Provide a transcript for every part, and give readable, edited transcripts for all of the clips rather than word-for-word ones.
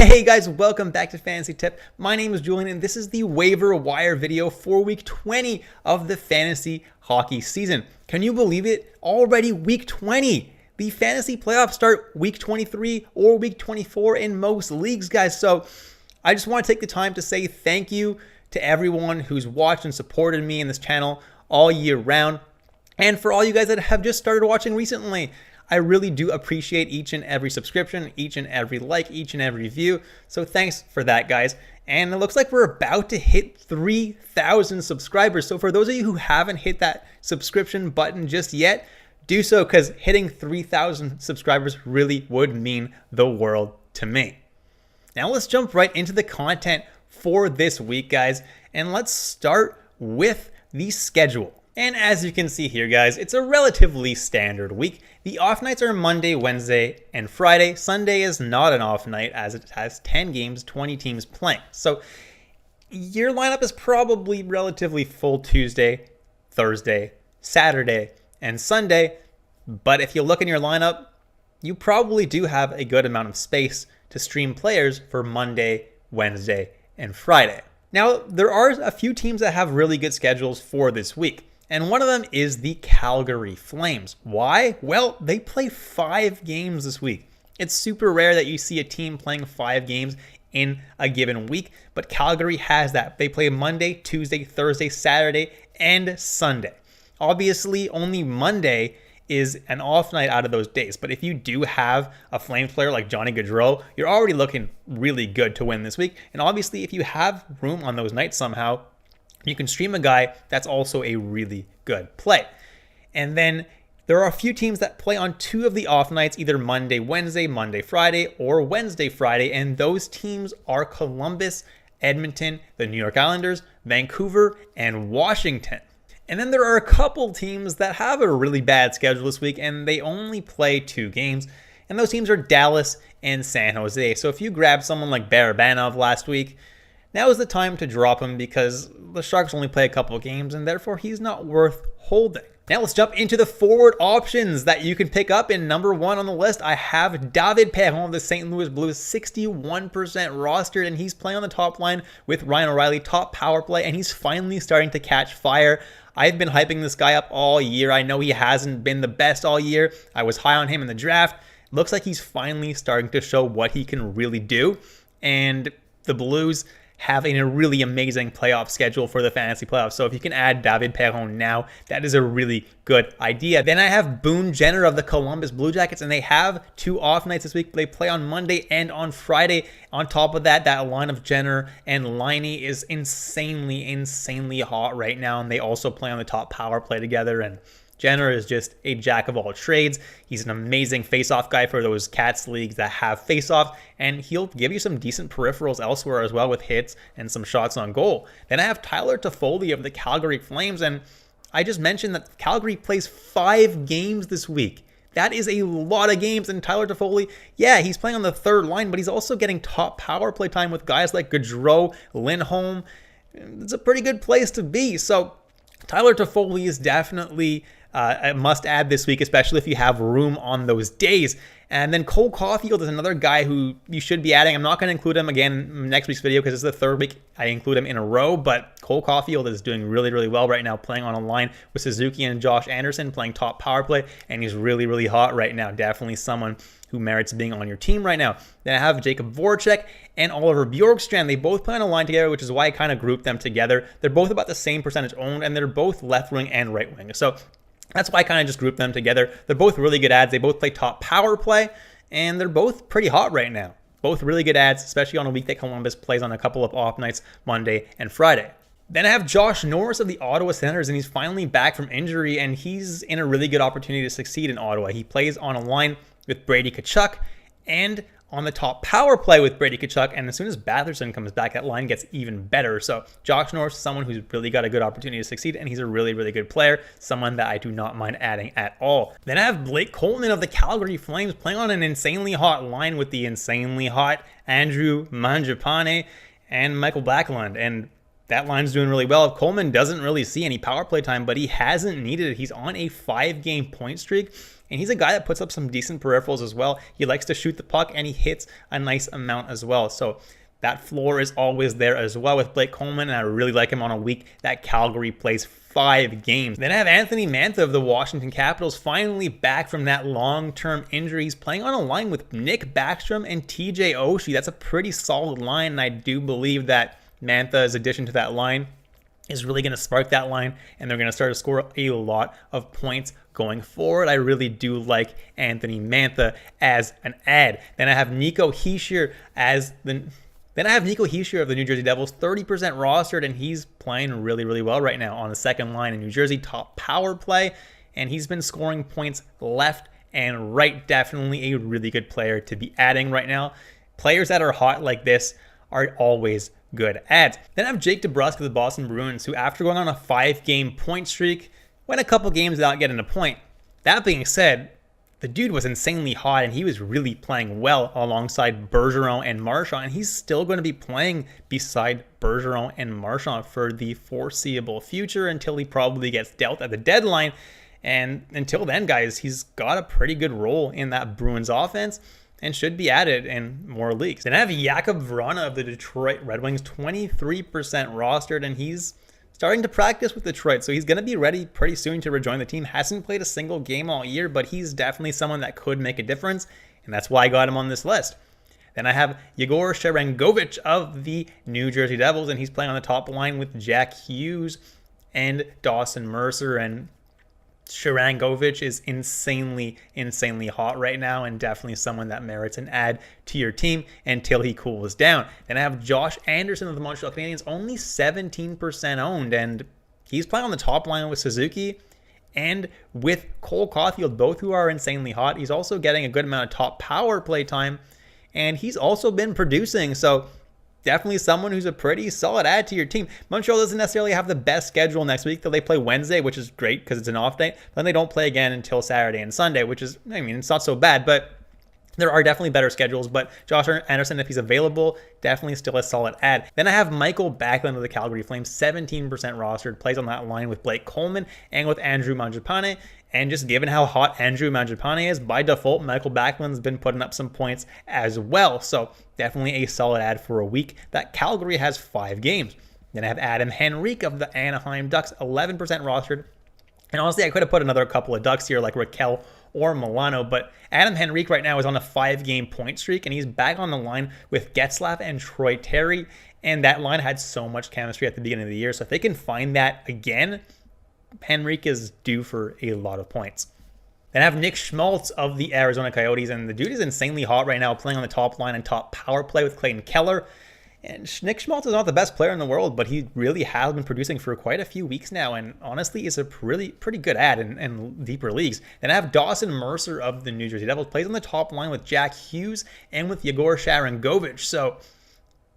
Hey guys, welcome back to Fantasy Tip. My name is Julian and this is the waiver wire video for week 20 of the fantasy hockey season. Can you believe it? Already week 20. The fantasy playoffs start week 23 or week 24 in most leagues, guys. So I just want to take the time to say thank you to everyone who's watched and supported me in this channel all year round. And for all you guys that have just started watching recently, I really do appreciate each and every subscription, each and every like, each and every view. So thanks for that, guys. And it looks like we're about to hit 3,000 subscribers. So for those of you who haven't hit that subscription button just yet, do so, because hitting 3,000 subscribers really would mean the world to me. Now let's jump right into the content for this week, guys. And let's start with the schedule. And as you can see here, guys, it's a relatively standard week. The off nights are Monday, Wednesday, and Friday. Sunday is not an off night as it has 10 games, 20 teams playing. So your lineup is probably relatively full Tuesday, Thursday, Saturday, and Sunday. But if you look in your lineup, you probably do have a good amount of space to stream players for Monday, Wednesday, and Friday. Now, there are a few teams that have really good schedules for this week. And one of them is the Calgary Flames. Why? Well, they play 5 games this week. It's super rare that you see a team playing 5 games in a given week, but Calgary has that. They play Monday, Tuesday, Thursday, Saturday, and Sunday. Obviously, only Monday is an off night out of those days. But if you do have a Flames player like Johnny Gaudreau, you're already looking really good to win this week. And obviously, if you have room on those nights somehow, you can stream a guy that's also a really good play. And then there are a few teams that play on 2 of the off nights, either Monday, Wednesday, Monday, Friday, or Wednesday, Friday. And those teams are Columbus, Edmonton, the New York Islanders, Vancouver, and Washington. And then there are a couple teams that have a really bad schedule this week, and they only play 2 games. And those teams are Dallas and San Jose. So if you grab someone like Barabanov last week, now is the time to drop him because the Sharks only play a couple of games and therefore he's not worth holding. Now let's jump into the forward options that you can pick up. In number 1 on the list, I have David Perron of the St. Louis Blues, 61% rostered, and he's playing on the top line with Ryan O'Reilly, top power play, and he's finally starting to catch fire. I've been hyping this guy up all year. I know he hasn't been the best all year. I was high on him in the draft. Looks like he's finally starting to show what he can really do, and the Blues having a really amazing playoff schedule for the fantasy playoffs. So if you can add David Perron now, that is a really good idea. Then I have Boone Jenner of the Columbus Blue Jackets, and they have 2 off nights this week. They play on Monday and on Friday. On top of that, that line of Jenner and Liney is insanely hot right now, and they also play on the top power play together. And Jenner is just a jack of all trades. He's an amazing face-off guy for those Cats leagues that have face-off, and he'll give you some decent peripherals elsewhere as well with hits and some shots on goal. Then I have Tyler Toffoli of the Calgary Flames, and I just mentioned that Calgary plays 5 games this week. That is a lot of games, and Tyler Toffoli, yeah, he's playing on the 3rd line, but he's also getting top power play time with guys like Gaudreau, Lindholm. It's a pretty good place to be. So Tyler Toffoli is definitely a must-add this week, especially if you have room on those days. And then Cole Caulfield is another guy who you should be adding. I'm not going to include him again in next week's video because it's the 3rd week I include him in a row, but Cole Caulfield is doing really well right now, playing on a line with Suzuki and Josh Anderson, playing top power play, and he's really hot right now. Definitely someone who merits being on your team right now. Then I have Jacob Voracek and Oliver Bjorkstrand. They both play on a line together, which is why I kind of grouped them together. They're both about the same percentage owned, and they're both left wing and right wing. So that's why I kind of just grouped them together. They're both really good ads. They both play top power play, and they're both pretty hot right now. Both really good ads, especially on a week that Columbus plays on a couple of off nights, Monday and Friday. Then I have Josh Norris of the Ottawa Senators, and he's finally back from injury, and he's in a really good opportunity to succeed in Ottawa. He plays on a line with Brady Tkachuk and on the top power play with Brady Tkachuk, and as soon as Batherson comes back, that line gets even better. So Josh Norris is someone who's really got a good opportunity to succeed, and he's a really good player, someone that I do not mind adding at all. Then I have Blake Coleman of the Calgary Flames playing on an insanely hot line with the insanely hot Andrew Mangiapane and Michael Backlund, and that line's doing really well. Coleman doesn't really see any power play time, but he hasn't needed it. He's on a 5-game point streak, And he's a guy that puts up some decent peripherals as well. He likes to shoot the puck, and he hits a nice amount as well. So that floor is always there as well with Blake Coleman, and I really like him on a week that Calgary plays 5 games. Then I have Anthony Mantha of the Washington Capitals finally back from that long-term injury. He's playing on a line with Nick Backstrom and TJ Oshie. That's a pretty solid line, and I do believe that Mantha's addition to that line is really going to spark that line, and they're going to start to score a lot of points going forward. I really do like Anthony Mantha as an add. Then I have Nico Hischier of the New Jersey Devils, 30% rostered, and he's playing really, really well right now on the second line in New Jersey, top power play, and he's been scoring points left and right. Definitely a really good player to be adding right now. Players that are hot like this are always good adds. Then I have Jake DeBrusk of the Boston Bruins, who after going on a 5-game point streak, went a couple games without getting a point. That being said, the dude was insanely hot, and he was really playing well alongside Bergeron and Marchand, and he's still going to be playing beside Bergeron and Marchand for the foreseeable future until he probably gets dealt at the deadline. And until then, guys, he's got a pretty good role in that Bruins offense and should be added in more leagues. Then I have Jakub Vrana of the Detroit Red Wings, 23% rostered, and he's starting to practice with Detroit, so he's going to be ready pretty soon to rejoin the team. Hasn't played a single game all year, but he's definitely someone that could make a difference, and that's why I got him on this list. Then I have Yegor Sharangovich of the New Jersey Devils, and he's playing on the top line with Jack Hughes and Dawson Mercer, and Sharangovich is insanely hot right now, and definitely someone that merits an add to your team until he cools down. Then I have Josh Anderson of the Montreal Canadiens, only 17% owned, and he's playing on the top line with Suzuki and with Cole Caulfield, both who are insanely hot. He's also getting a good amount of top power play time, and he's also been producing, so definitely someone who's a pretty solid add to your team. Montreal doesn't necessarily have the best schedule next week. They play Wednesday, which is great because it's an off day. Then they don't play again until Saturday and Sunday, which is, I mean, it's not so bad, but there are definitely better schedules. But Josh Anderson, if he's available, definitely still a solid add. Then I have Michael Backlund of the Calgary Flames, 17% rostered, plays on that line with Blake Coleman and with Andrew Mangiapane. And just given how hot Andrew Mangiapane is, by default, Michael Backlund's been putting up some points as well. So definitely a solid add for a week that Calgary has 5 games. Then I have Adam Henrique of the Anaheim Ducks, 11% rostered. And honestly, I could have put another couple of Ducks here like Raquel or Milano, but Adam Henrique right now is on a 5-game point streak, and he's back on the line with Getzlaf and Troy Terry. And that line had so much chemistry at the beginning of the year. So if they can find that again, Henrique is due for a lot of points. Then I have Nick Schmaltz of the Arizona Coyotes, and the dude is insanely hot right now, playing on the top line and top power play with Clayton Keller. And Nick Schmaltz is not the best player in the world, but he really has been producing for quite a few weeks now, and honestly is a pretty good add in deeper leagues. Then I have Dawson Mercer of the New Jersey Devils, plays on the top line with Jack Hughes and with Yegor Sharangovich. So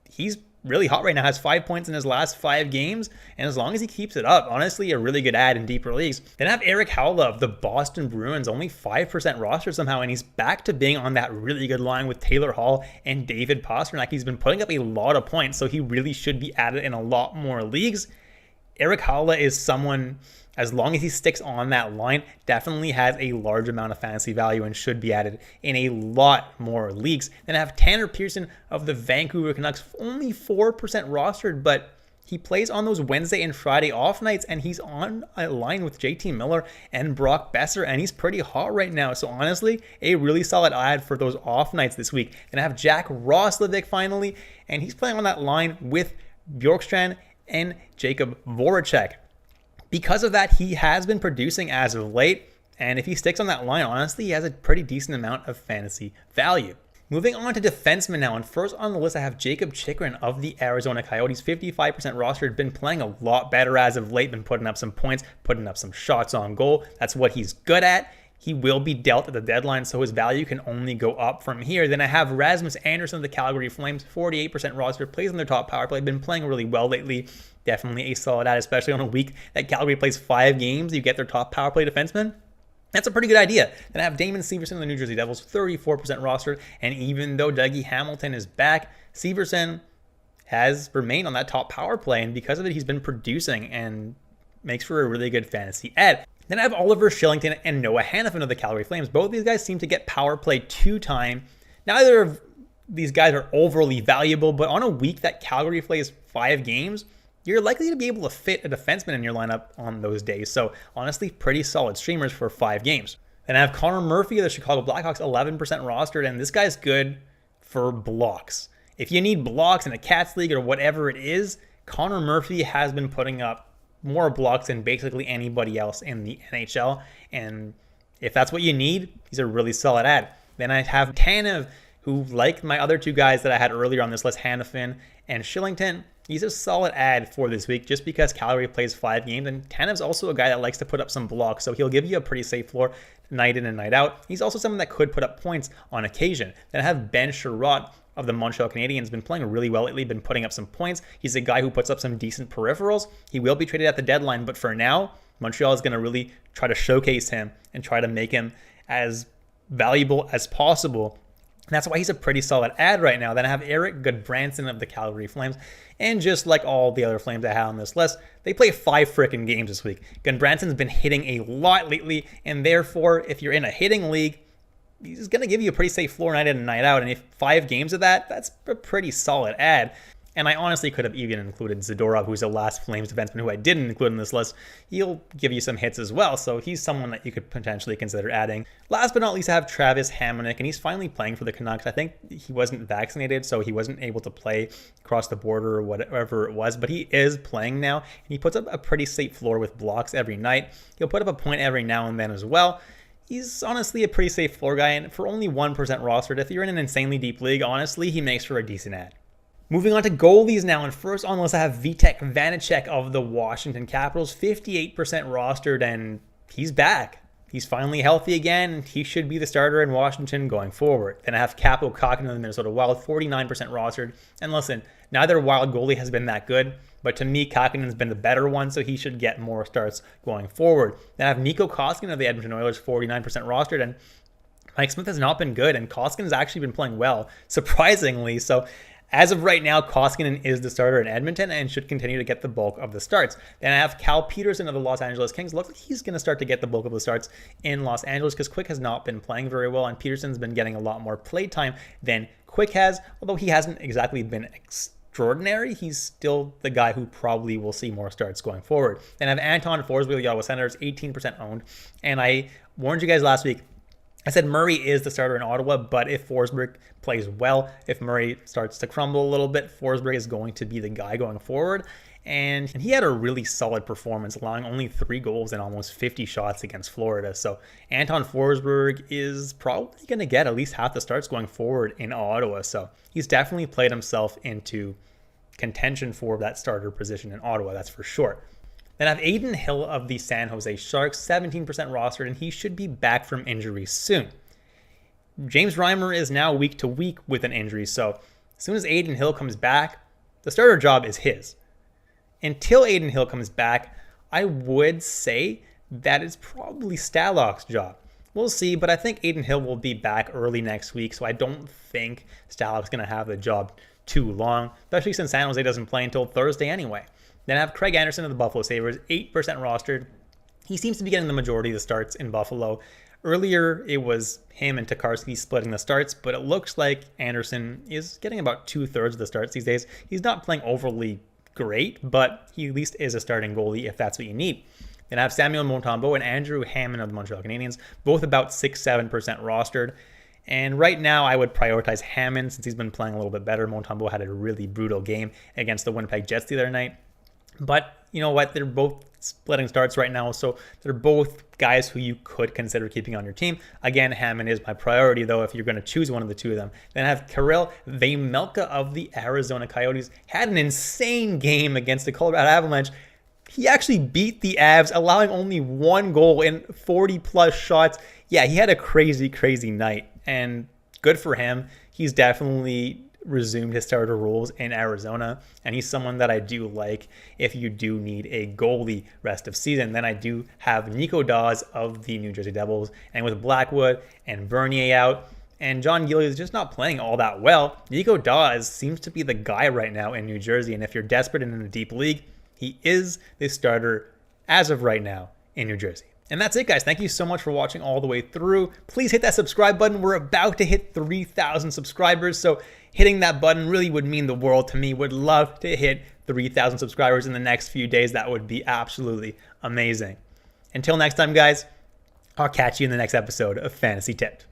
he's really hot right now, has 5 points in his last 5 games, and as long as he keeps it up, honestly, a really good add in deeper leagues. Then I have Eric Howla of the Boston Bruins, only 5% roster somehow, and he's back to being on that really good line with Taylor Hall and David Pastrnak. He's been putting up a lot of points, so he really should be added in a lot more leagues. Eric Howla is someone, as long as he sticks on that line, definitely has a large amount of fantasy value and should be added in a lot more leagues. Then I have Tanner Pearson of the Vancouver Canucks, only 4% rostered, but he plays on those Wednesday and Friday off nights, and he's on a line with JT Miller and Brock Besser, and he's pretty hot right now. So honestly, a really solid add for those off nights this week. Then I have Jack Roslovic finally, and he's playing on that line with Bjorkstrand and Jacob Voracek. Because of that, he has been producing as of late, and if he sticks on that line, honestly, he has a pretty decent amount of fantasy value. Moving on to defensemen now, and first on the list I have Jacob Chychrun of the Arizona Coyotes, 55% rostered, been playing a lot better as of late, been putting up some points, putting up some shots on goal. That's what he's good at. He will be dealt at the deadline, so his value can only go up from here. Then I have Rasmus Anderson of the Calgary Flames, 48% roster, plays on their top power play, been playing really well lately. Definitely a solid add, especially on a week that Calgary plays 5 games. You get their top power play defenseman. That's a pretty good idea. Then I have Damon Severson of the New Jersey Devils, 34% roster, and even though Dougie Hamilton is back, Severson has remained on that top power play, and because of it, he's been producing and makes for a really good fantasy add. Then I have Oliver Shillington and Noah Hannafin of the Calgary Flames. Both of these guys seem to get power play 2-time. Neither of these guys are overly valuable, but on a week that Calgary plays 5 games, you're likely to be able to fit a defenseman in your lineup on those days. So honestly, pretty solid streamers for 5 games. Then I have Connor Murphy of the Chicago Blackhawks, 11% rostered, and this guy's good for blocks. If you need blocks in a Cats League or whatever it is, Connor Murphy has been putting up more blocks than basically anybody else in the NHL. And if that's what you need, he's a really solid ad. Then I have Tanev, who, like my other 2 guys that I had earlier on this list, Hannafin and Shillington, he's a solid ad for this week just because Calgary plays 5 games. And Tanev's also a guy that likes to put up some blocks, so he'll give you a pretty safe floor night in and night out. He's also someone that could put up points on occasion. Then I have Ben Sherratt of the Montreal Canadiens, been playing really well lately, been putting up some points. He's a guy who puts up some decent peripherals. He will be traded at the deadline, but for now, Montreal is going to really try to showcase him and try to make him as valuable as possible. And that's why he's a pretty solid ad right now. Then I have Eric Goodbranson of the Calgary Flames. And just like all the other Flames I have on this list, they play 5 frickin' games this week. Goodbranson's been hitting a lot lately, and therefore, if you're in a hitting league, he's going to give you a pretty safe floor night in and night out. And if 5 games of that, that's a pretty solid ad. And I honestly could have even included Zadorov, who's the last Flames defenseman who I didn't include in this list. He'll give you some hits as well, so he's someone that you could potentially consider adding. Last but not least, I have Travis Hamonic, and he's finally playing for the Canucks. I think he wasn't vaccinated, so he wasn't able to play across the border or whatever it was, but he is playing now, and he puts up a pretty safe floor with blocks every night. He'll put up a point every now and then as well. He's honestly a pretty safe floor guy, and for only 1% rostered, if you're in an insanely deep league, honestly, he makes for a decent ad. Moving on to goalies now, and first on the list I have Vitek Vanacek of the Washington Capitals, 58% rostered, and he's back. He's finally healthy again, and he should be the starter in Washington going forward. Then I have Kaapo Kahkonen of the Minnesota Wild, 49% rostered, and listen, neither Wild goalie has been that good, but to me, Kakonen's been the better one, so he should get more starts going forward. Then I have Mikko Koskinen of the Edmonton Oilers, 49% rostered, and Mike Smith has not been good, and Koskinen has actually been playing well, surprisingly, so as of right now, Koskinen is the starter in Edmonton and should continue to get the bulk of the starts. Then I have Cal Peterson of the Los Angeles Kings. Looks like he's going to start to get the bulk of the starts in Los Angeles because Quick has not been playing very well, and Peterson's been getting a lot more play time than Quick has, although he hasn't exactly been extraordinary. He's still the guy who probably will see more starts going forward. Then I have Anton Forsberg of the Ottawa Senators, 18% owned, and I warned you guys last week. I said Murray is the starter in Ottawa, but if Forsberg plays well, if Murray starts to crumble a little bit, Forsberg is going to be the guy going forward. And he had a really solid performance, allowing only 3 goals and almost 50 shots against Florida. So Anton Forsberg is probably going to get at least half the starts going forward in Ottawa. So he's definitely played himself into contention for that starter position in Ottawa, that's for sure. Then I have Adin Hill of the San Jose Sharks, 17% rostered, and he should be back from injury soon. James Reimer is now week to week with an injury, so as soon as Adin Hill comes back, the starter job is his. Until Adin Hill comes back, I would say that it's probably Stalock's job. We'll see, but I think Adin Hill will be back early next week, so I don't think Stalock's going to have the job too long, especially since San Jose doesn't play until Thursday anyway. Then I have Craig Anderson of the Buffalo Sabres, 8% rostered. He seems to be getting the majority of the starts in Buffalo. Earlier, it was him and Tokarski splitting the starts, but it looks like Anderson is getting about 2/3 of the starts these days. He's not playing overly great, but he at least is a starting goalie if that's what you need. Then I have Samuel Montembeault and Andrew Hammond of the Montreal Canadiens, both about 6-7% rostered. And right now, I would prioritize Hammond since he's been playing a little bit better. Montembeault had a really brutal game against the Winnipeg Jets the other night. But you know what? They're both splitting starts right now, so they're both guys who you could consider keeping on your team. Again, Hammond is my priority, though, if you're going to choose one of the two of them. Then I have Kirill Vejmelka of the Arizona Coyotes. Had an insane game against the Colorado Avalanche. He actually beat the Avs, allowing only 1 goal in 40-plus shots. Yeah, he had a crazy, crazy night, and good for him. He's definitely resumed his starter roles in Arizona, and he's someone that I do like if you do need a goalie rest of season. Then I do have Nico Daws of the New Jersey Devils, and with Blackwood and Bernier out, and John Gillies is just not playing all that well, Nico Daws seems to be the guy right now in New Jersey, and if you're desperate and in a deep league, he is the starter as of right now in New Jersey. And that's it, guys. Thank you so much for watching all the way through. Please hit that subscribe button. We're about to hit 3,000 subscribers, so hitting that button really would mean the world to me. Would love to hit 3,000 subscribers in the next few days. That would be absolutely amazing. Until next time, guys, I'll catch you in the next episode of Fantasy Tipped.